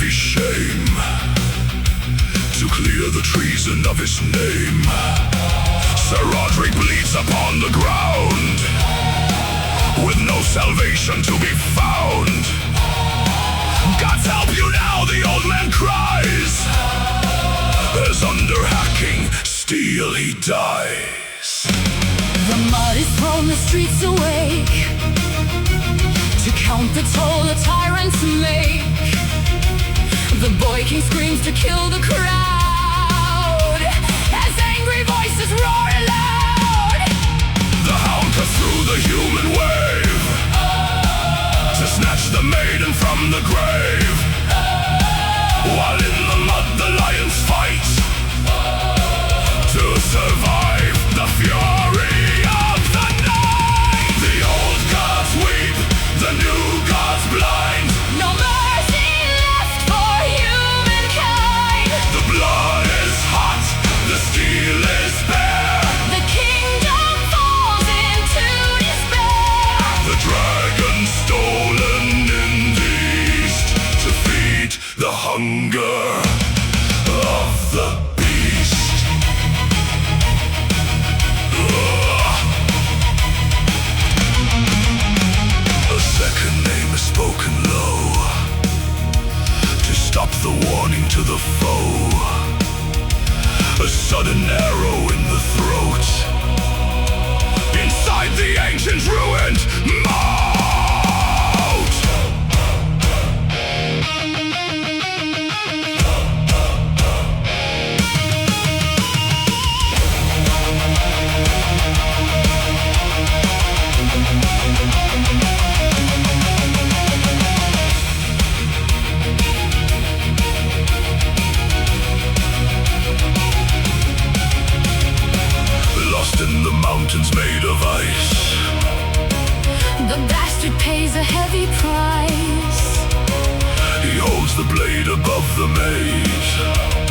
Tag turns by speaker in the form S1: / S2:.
S1: heavy shame to clear the treason of his name. Ser Rodrik bleeds upon the ground, with no salvation to be found. God's help you now, the old man cries, as under hacking steel he dies.
S2: The mud is thrown, the streets awake, to count the toll the tyrants make. The boy king screams to kill the crowd, as angry voices roar aloud.
S1: The hound cuts through the human wave, to snatch the maiden from the grave. While in the mud the lions fight, to survive the fury of the night. The old gods weep, the new gods blind.
S2: No mercy left for humankind.
S1: The blood is hot, the steel is bare.
S2: The kingdom falls into despair.
S1: The dragon stolen in the east, to feed the hunger of the beast. A second name is spoken low, to stop the warning to the foe. A sudden arrow in the throat, inside the ancient ruined moat. Lost in the mountains made of ice,
S2: The bastard pays a heavy price.
S1: he holds the blade above the maid.